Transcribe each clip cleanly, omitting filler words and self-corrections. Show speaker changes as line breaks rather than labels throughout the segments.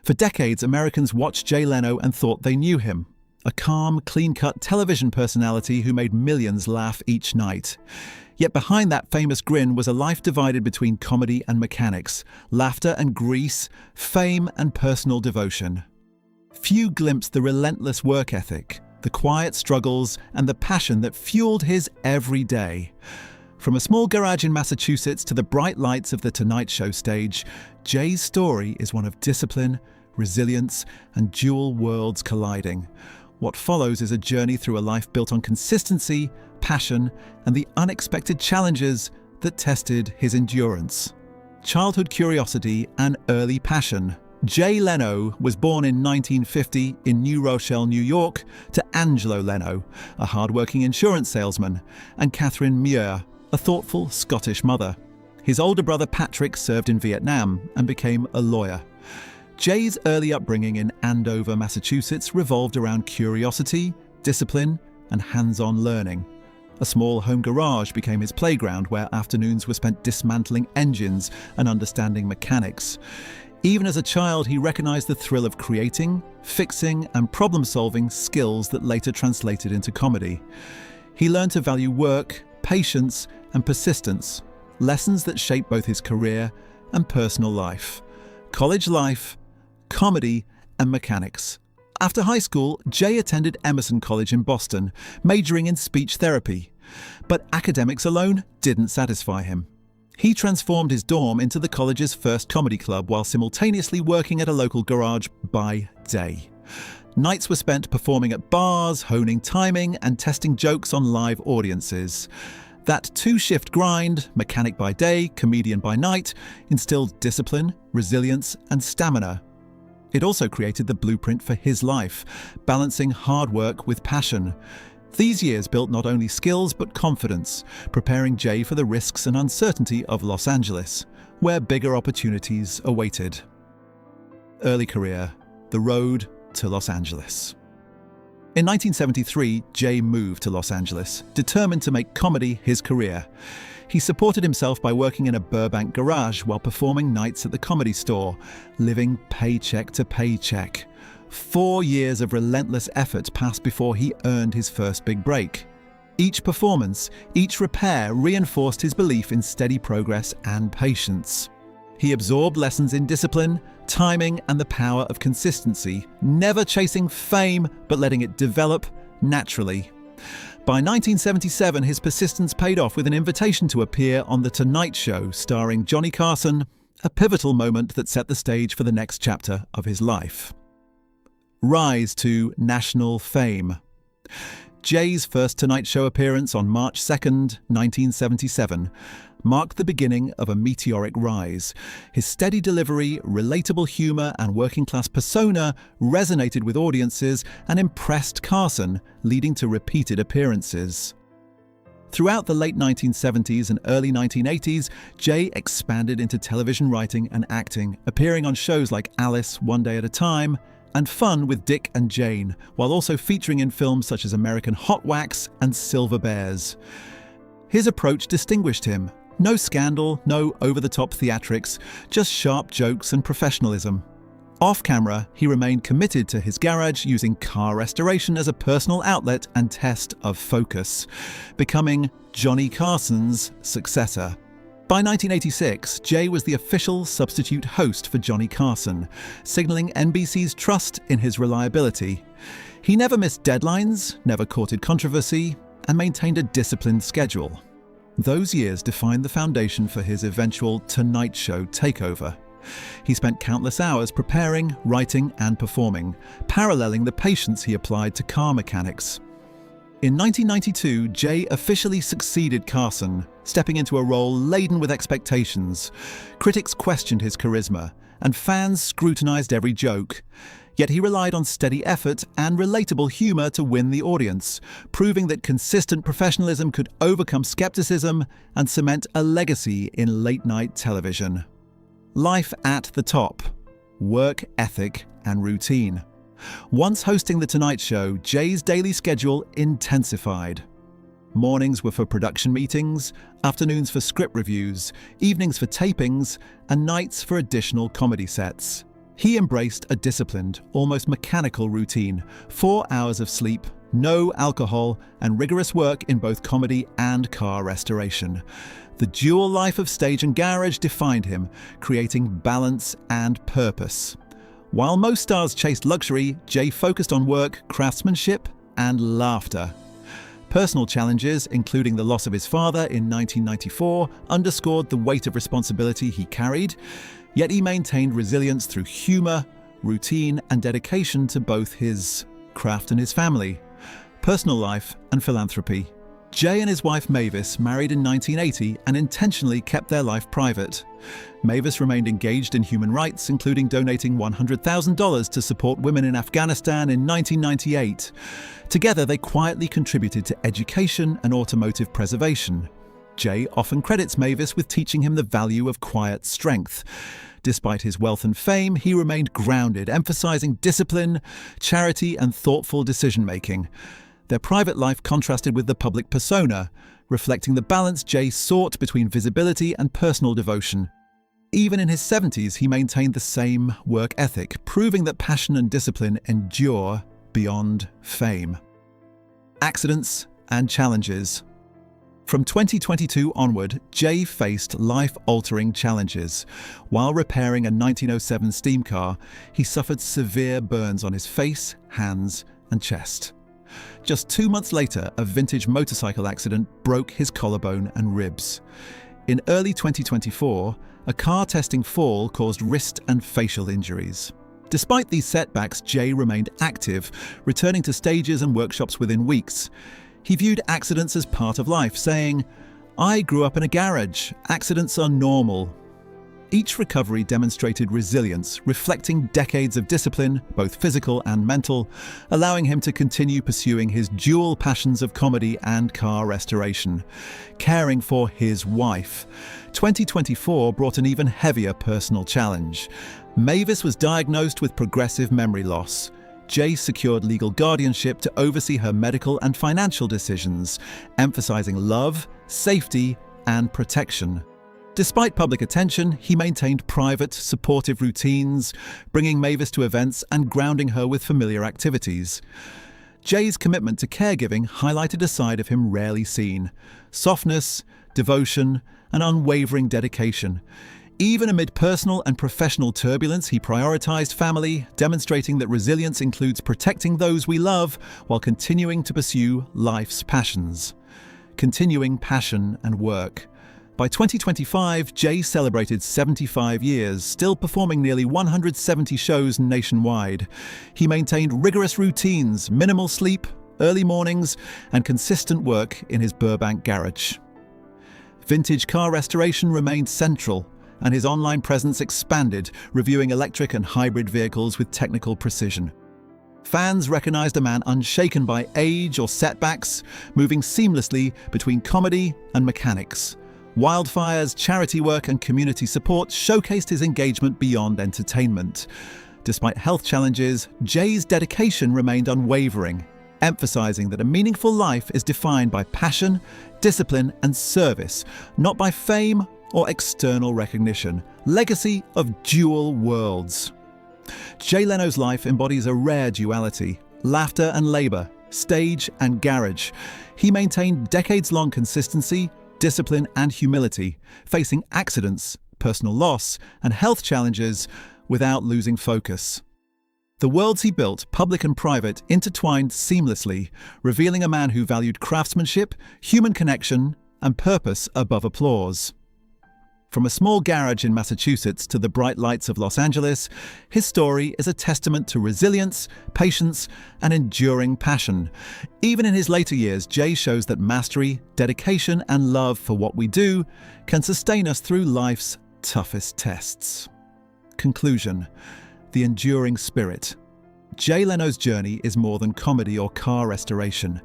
For decades, Americans watched Jay Leno and thought they knew him. A calm, clean-cut television personality who made millions laugh each night. Yet behind that famous grin was a life divided between comedy and mechanics, laughter and grease, fame and personal devotion. Few glimpsed the relentless work ethic, the quiet struggles, and the passion that fueled his every day. From a small garage in Massachusetts to the bright lights of the Tonight Show stage, Jay's story is one of discipline, resilience, and dual worlds colliding. What follows is a journey through a life built on consistency, passion, and the unexpected challenges that tested his endurance. Childhood curiosity and early passion. Jay Leno was born in 1950 in New Rochelle, New York, to Angelo Leno, a hard-working insurance salesman, and Catherine Muir, a thoughtful Scottish mother. His older brother Patrick served in Vietnam and became a lawyer. Jay's early upbringing in Andover, Massachusetts revolved around curiosity, discipline, and hands-on learning. A small home garage became his playground where afternoons were spent dismantling engines and understanding mechanics. Even as a child, he recognized the thrill of creating, fixing, and problem-solving, skills that later translated into comedy. He learned to value work, patience, and persistence, lessons that shaped both his career and personal life. College life, comedy, and mechanics. After high school, Jay attended Emerson College in Boston, majoring in speech therapy. But academics alone didn't satisfy him. He transformed his dorm into the college's first comedy club while simultaneously working at a local garage by day. Nights were spent performing at bars, honing timing, and testing jokes on live audiences. That two-shift grind, mechanic by day, comedian by night, instilled discipline, resilience, and stamina. It also created the blueprint for his life, balancing hard work with passion. These years built not only skills but confidence, preparing Jay for the risks and uncertainty of Los Angeles, where bigger opportunities awaited. Early career, the road to Los Angeles. In 1973, Jay moved to Los Angeles, determined to make comedy his career. He supported himself by working in a Burbank garage while performing nights at the Comedy Store, living paycheck to paycheck. 4 years of relentless effort passed before he earned his first big break. Each performance, each repair reinforced his belief in steady progress and patience. He absorbed lessons in discipline, timing, and the power of consistency, never chasing fame but letting it develop naturally. By 1977, his persistence paid off with an invitation to appear on The Tonight Show starring Johnny Carson, a pivotal moment that set the stage for the next chapter of his life. Rise to national fame. Jay's first Tonight Show appearance on March 2nd, 1977, marked the beginning of a meteoric rise. His steady delivery, relatable humor, and working-class persona resonated with audiences and impressed Carson, leading to repeated appearances. Throughout the late 1970s and early 1980s, Jay expanded into television writing and acting, appearing on shows like Alice, One Day at a Time, and Fun with Dick and Jane, while also featuring in films such as American Hot Wax and Silver Bears. His approach distinguished him. No scandal, no over-the-top theatrics, just sharp jokes and professionalism. Off-camera, he remained committed to his garage, using car restoration as a personal outlet and test of focus, becoming Johnny Carson's successor. By 1986, Jay was the official substitute host for Johnny Carson, signaling NBC's trust in his reliability. He never missed deadlines, never courted controversy, and maintained a disciplined schedule. Those years defined the foundation for his eventual Tonight Show takeover. He spent countless hours preparing, writing, and performing, paralleling the patience he applied to car mechanics. In 1992, Jay officially succeeded Carson, stepping into a role laden with expectations. Critics questioned his charisma, and fans scrutinized every joke. Yet he relied on steady effort and relatable humor to win the audience, proving that consistent professionalism could overcome skepticism and cement a legacy in late-night television. Life at the top, work ethic, and routine. Once hosting The Tonight Show, Jay's daily schedule intensified. Mornings were for production meetings, afternoons for script reviews, evenings for tapings, and nights for additional comedy sets. He embraced a disciplined, almost mechanical routine: 4 hours of sleep, no alcohol, and rigorous work in both comedy and car restoration. The dual life of stage and garage defined him, creating balance and purpose. While most stars chased luxury, Jay focused on work, craftsmanship, and laughter. Personal challenges, including the loss of his father in 1994, underscored the weight of responsibility he carried, yet he maintained resilience through humor, routine, and dedication to both his craft and his family. Personal life and philanthropy. Jay and his wife Mavis married in 1980 and intentionally kept their life private. Mavis remained engaged in human rights, including donating $100,000 to support women in Afghanistan in 1998. Together, they quietly contributed to education and automotive preservation. Jay often credits Mavis with teaching him the value of quiet strength. Despite his wealth and fame, he remained grounded, emphasizing discipline, charity, and thoughtful decision-making. Their private life contrasted with the public persona, reflecting the balance Jay sought between visibility and personal devotion. Even in his 70s, he maintained the same work ethic, proving that passion and discipline endure beyond fame. Accidents and challenges. From 2022 onward, Jay faced life-altering challenges. While repairing a 1907 steam car, he suffered severe burns on his face, hands, and chest. Just 2 months later, a vintage motorcycle accident broke his collarbone and ribs. In early 2024, a car-testing fall caused wrist and facial injuries. Despite these setbacks, Jay remained active, returning to stages and workshops within weeks. He viewed accidents as part of life, saying, "I grew up in a garage. Accidents are normal." Each recovery demonstrated resilience, reflecting decades of discipline, both physical and mental, allowing him to continue pursuing his dual passions of comedy and car restoration. Caring for his wife. 2024 brought an even heavier personal challenge. Mavis was diagnosed with progressive memory loss. Jay secured legal guardianship to oversee her medical and financial decisions, emphasizing love, safety, and protection. Despite public attention, he maintained private, supportive routines, bringing Mavis to events and grounding her with familiar activities. Jay's commitment to caregiving highlighted a side of him rarely seen: softness, devotion, and unwavering dedication. Even amid personal and professional turbulence, he prioritized family, demonstrating that resilience includes protecting those we love while continuing to pursue life's passions. Continuing passion and work. By 2025, Jay celebrated 75 years, still performing nearly 170 shows nationwide. He maintained rigorous routines, minimal sleep, early mornings, and consistent work in his Burbank garage. Vintage car restoration remained central, and his online presence expanded, reviewing electric and hybrid vehicles with technical precision. Fans recognized a man unshaken by age or setbacks, moving seamlessly between comedy and mechanics. Wildfires, charity work, and community support showcased his engagement beyond entertainment. Despite health challenges, Jay's dedication remained unwavering, emphasizing that a meaningful life is defined by passion, discipline, and service, not by fame or external recognition. Legacy of dual worlds. Jay Leno's life embodies a rare duality: laughter and labor, stage and garage. He maintained decades-long consistency, discipline, and humility, facing accidents, personal loss, and health challenges without losing focus. The worlds he built, public and private, intertwined seamlessly, revealing a man who valued craftsmanship, human connection, and purpose above applause. From a small garage in Massachusetts to the bright lights of Los Angeles, his story is a testament to resilience, patience, and enduring passion. Even in his later years, Jay shows that mastery, dedication, and love for what we do can sustain us through life's toughest tests. Conclusion: the enduring spirit. Jay Leno's journey is more than comedy or car restoration.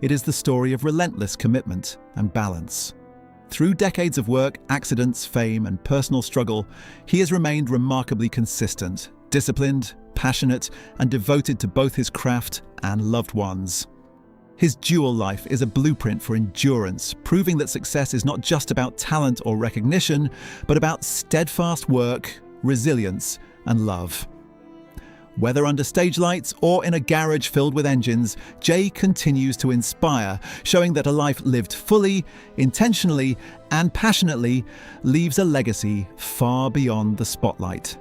It is the story of relentless commitment and balance. Through decades of work, accidents, fame, and personal struggle, he has remained remarkably consistent, disciplined, passionate, and devoted to both his craft and loved ones. His dual life is a blueprint for endurance, proving that success is not just about talent or recognition, but about steadfast work, resilience, and love. Whether under stage lights or in a garage filled with engines, Jay continues to inspire, showing that a life lived fully, intentionally, and passionately leaves a legacy far beyond the spotlight.